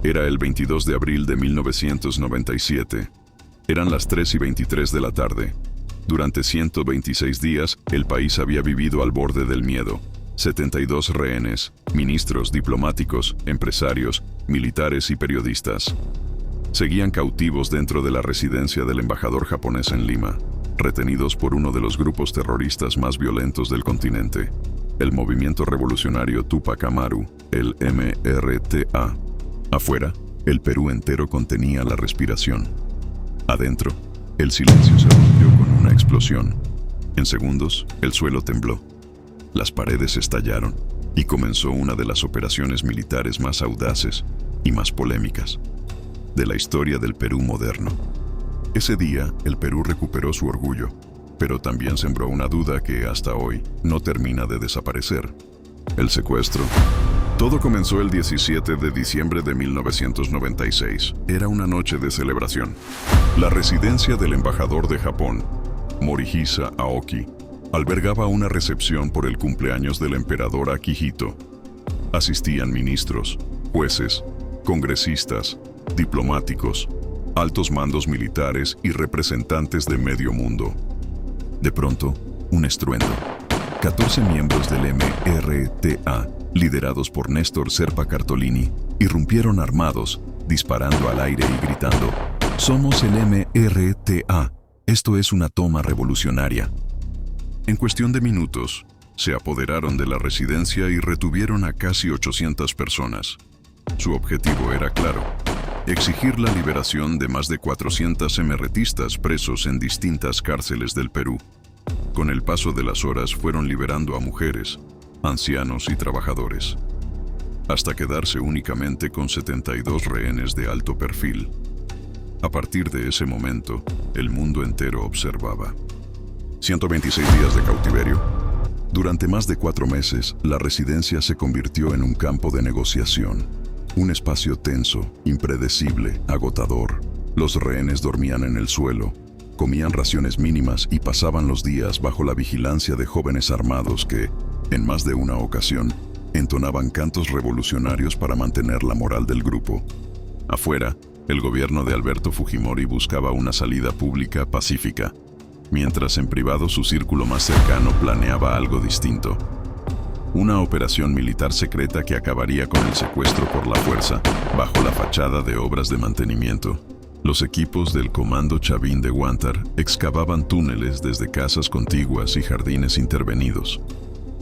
Era el 22 de abril de 1997. Eran las 3:23 de la tarde. Durante 126 días, el país había vivido al borde del miedo. 72 rehenes, ministros, diplomáticos, empresarios, militares y periodistas seguían cautivos dentro de la residencia del embajador japonés en Lima, retenidos por uno de los grupos terroristas más violentos del continente, el Movimiento Revolucionario Túpac Amaru, el MRTA. Afuera, el Perú entero contenía la respiración. Adentro, el silencio se rompió con una explosión. En segundos, el suelo tembló. Las paredes estallaron y comenzó una de las operaciones militares más audaces y más polémicas de la historia del Perú moderno. Ese día, el Perú recuperó su orgullo, pero también sembró una duda que hasta hoy no termina de desaparecer: el secuestro. Todo comenzó el 17 de diciembre de 1996. Era una noche de celebración. La residencia del embajador de Japón, Morihisa Aoki, albergaba una recepción por el cumpleaños del emperador Akihito. Asistían ministros, jueces, congresistas, diplomáticos, altos mandos militares y representantes de medio mundo. De pronto, un estruendo. 14 miembros del MRTA, liderados por Néstor Serpa Cartolini, irrumpieron armados, disparando al aire y gritando: «Somos el MRTA, esto es una toma revolucionaria». En cuestión de minutos, se apoderaron de la residencia y retuvieron a casi 800 personas. Su objetivo era claro: exigir la liberación de más de 400 emerretistas presos en distintas cárceles del Perú. Con el paso de las horas fueron liberando a mujeres, ancianos y trabajadores, hasta quedarse únicamente con 72 rehenes de alto perfil. A partir de ese momento, el mundo entero observaba. 126 días de cautiverio. Durante más de 4 meses, la residencia se convirtió en un campo de negociación. Un espacio tenso, impredecible, agotador. Los rehenes dormían en el suelo, comían raciones mínimas y pasaban los días bajo la vigilancia de jóvenes armados que, en más de una ocasión, entonaban cantos revolucionarios para mantener la moral del grupo. Afuera, el gobierno de Alberto Fujimori buscaba una salida pública pacífica, mientras en privado su círculo más cercano planeaba algo distinto. Una operación militar secreta que acabaría con el secuestro por la fuerza, bajo la fachada de obras de mantenimiento. Los equipos del Comando Chavín de Huántar excavaban túneles desde casas contiguas y jardines intervenidos.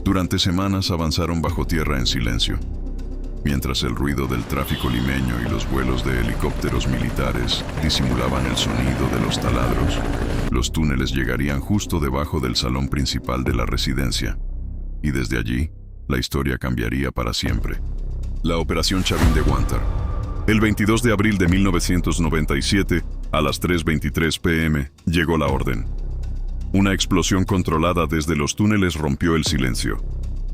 Durante semanas avanzaron bajo tierra en silencio, mientras el ruido del tráfico limeño y los vuelos de helicópteros militares disimulaban el sonido de los taladros. Los túneles llegarían justo debajo del salón principal de la residencia, y desde allí, la historia cambiaría para siempre. La Operación Chavín de Huántar. El 22 de abril de 1997, a las 3:23 p.m., llegó la orden. Una explosión controlada desde los túneles rompió el silencio.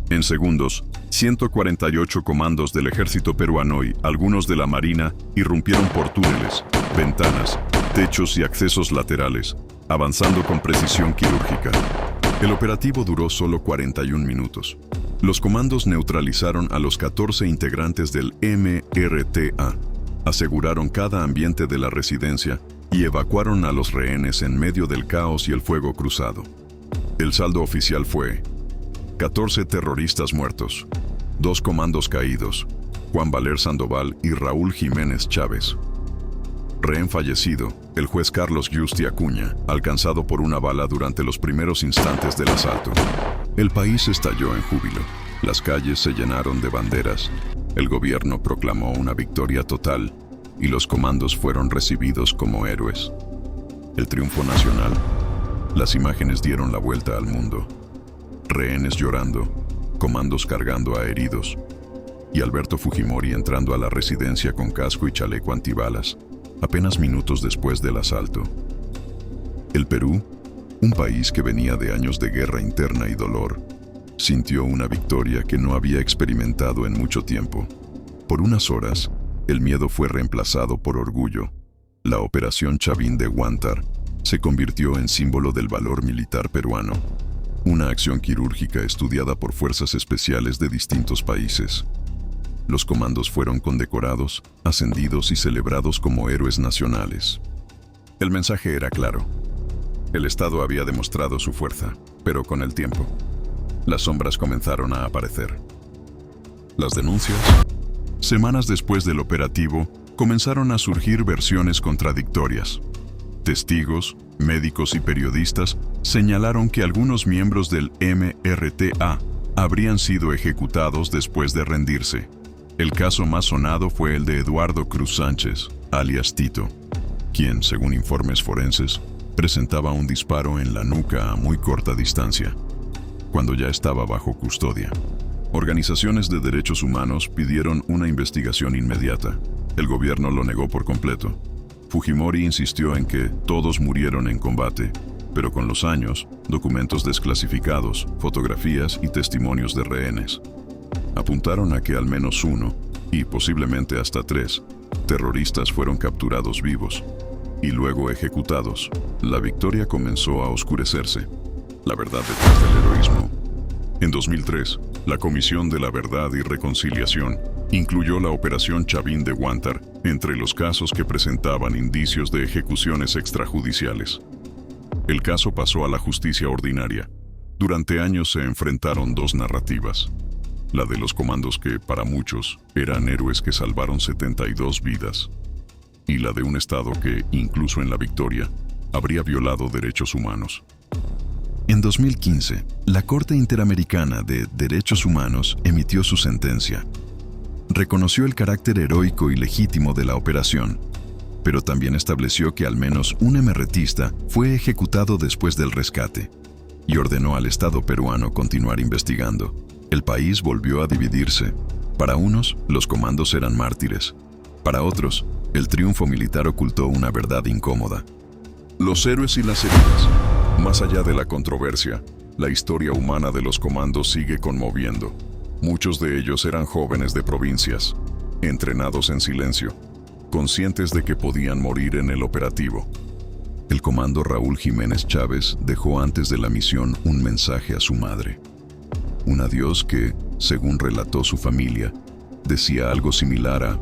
En segundos, 148 comandos del ejército peruano y algunos de la Marina irrumpieron por túneles, ventanas, techos y accesos laterales, avanzando con precisión quirúrgica. El operativo duró solo 41 minutos. Los comandos neutralizaron a los 14 integrantes del MRTA, aseguraron cada ambiente de la residencia y evacuaron a los rehenes en medio del caos y el fuego cruzado. El saldo oficial fue 14 terroristas muertos, 2 comandos caídos, Juan Valer Sandoval y Raúl Jiménez Chávez. Rehén fallecido, el juez Carlos Yusti Acuña, alcanzado por una bala durante los primeros instantes del asalto. El país estalló en júbilo. Las calles se llenaron de banderas. El gobierno proclamó una victoria total y los comandos fueron recibidos como héroes. El triunfo nacional. Las imágenes dieron la vuelta al mundo. Rehenes llorando, comandos cargando a heridos y Alberto Fujimori entrando a la residencia con casco y chaleco antibalas, apenas minutos después del asalto. El Perú, un país que venía de años de guerra interna y dolor, sintió una victoria que no había experimentado en mucho tiempo. Por unas horas, el miedo fue reemplazado por orgullo. La Operación Chavín de Huántar se convirtió en símbolo del valor militar peruano, una acción quirúrgica estudiada por fuerzas especiales de distintos países. los comandos fueron condecorados, ascendidos y celebrados como héroes nacionales. El mensaje era claro. El Estado había demostrado su fuerza, pero con el tiempo, las sombras comenzaron a aparecer. Las denuncias. Semanas después del operativo, comenzaron a surgir versiones contradictorias. Testigos, médicos y periodistas señalaron que algunos miembros del MRTA habrían sido ejecutados después de rendirse. El caso más sonado fue el de Eduardo Cruz Sánchez, alias Tito, quien, según informes forenses, presentaba un disparo en la nuca a muy corta distancia, cuando ya estaba bajo custodia. Organizaciones de derechos humanos pidieron una investigación inmediata. El gobierno lo negó por completo. Fujimori insistió en que todos murieron en combate, pero con los años, documentos desclasificados, fotografías y testimonios de rehenes apuntaron a que al menos 1, y posiblemente hasta 3, terroristas fueron capturados vivos y luego ejecutados. La victoria comenzó a oscurecerse. La verdad detrás del heroísmo. En 2003, la Comisión de la Verdad y Reconciliación incluyó la Operación Chavín de Huántar entre los casos que presentaban indicios de ejecuciones extrajudiciales. El caso pasó a la justicia ordinaria. Durante años se enfrentaron dos narrativas: la de los comandos que, para muchos, eran héroes que salvaron 72 vidas, y la de un Estado que, incluso en la victoria, habría violado derechos humanos. En 2015, la Corte Interamericana de Derechos Humanos emitió su sentencia. Reconoció el carácter heroico y legítimo de la operación, pero también estableció que al menos un MRTista fue ejecutado después del rescate, y ordenó al Estado peruano continuar investigando. El país volvió a dividirse. Para unos, los comandos eran mártires. Para otros, el triunfo militar ocultó una verdad incómoda. Los héroes y las heridas. Más allá de la controversia, la historia humana de los comandos sigue conmoviendo. Muchos de ellos eran jóvenes de provincias, entrenados en silencio, conscientes de que podían morir en el operativo. El comando Raúl Jiménez Chávez dejó antes de la misión un mensaje a su madre. Un adiós que, según relató su familia, decía algo similar a: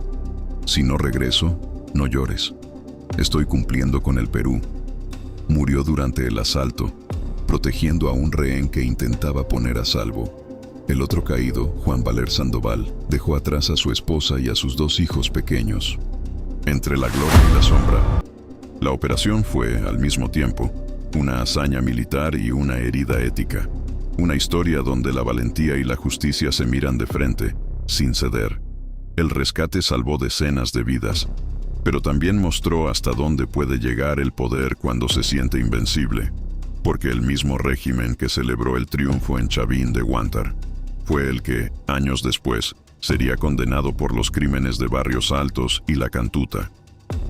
si no regreso, no llores. Estoy cumpliendo con el Perú. Murió durante el asalto, protegiendo a un rehén que intentaba poner a salvo. El otro caído, Juan Valer Sandoval, dejó atrás a su esposa y a sus 2 hijos pequeños. Entre la gloria y la sombra, la operación fue, al mismo tiempo, una hazaña militar y una herida ética. Una historia donde la valentía y la justicia se miran de frente, sin ceder. El rescate salvó decenas de vidas, pero también mostró hasta dónde puede llegar el poder cuando se siente invencible, porque el mismo régimen que celebró el triunfo en Chavín de Huántar fue el que, años después, sería condenado por los crímenes de Barrios Altos y La Cantuta.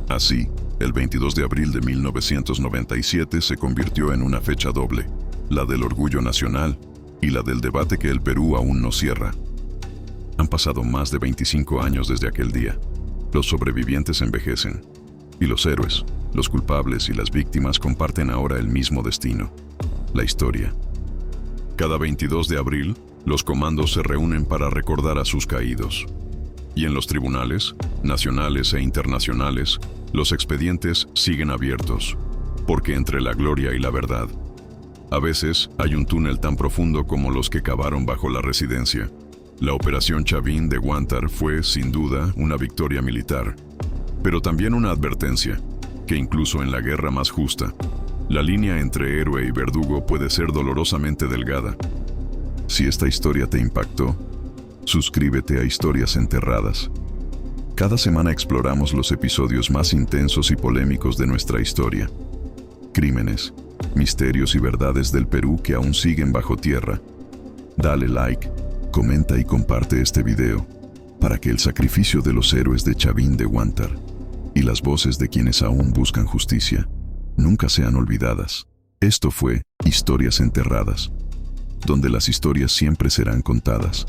Así, el 22 de abril de 1997 se convirtió en una fecha doble: la del orgullo nacional y la del debate que el Perú aún no cierra. Han pasado más de 25 años desde aquel día. Los sobrevivientes envejecen, y los héroes, los culpables y las víctimas comparten ahora el mismo destino: la historia. Cada 22 de abril, los comandos se reúnen para recordar a sus caídos. Y en los tribunales, nacionales e internacionales, los expedientes siguen abiertos, porque entre la gloria y la verdad, a veces hay un túnel tan profundo como los que cavaron bajo la Residencia. La Operación Chavín de Huántar fue, sin duda, una victoria militar, pero también una advertencia, que incluso en la guerra más justa, la línea entre héroe y verdugo puede ser dolorosamente delgada. Si esta historia te impactó, suscríbete a Historias Enterradas. Cada semana exploramos los episodios más intensos y polémicos de nuestra historia. Crímenes, misterios y verdades del Perú que aún siguen bajo tierra. Dale like, comenta y comparte este video para que el sacrificio de los héroes de Chavín de Huántar y las voces de quienes aún buscan justicia nunca sean olvidadas. Esto fue Historias Enterradas, donde las historias siempre serán contadas.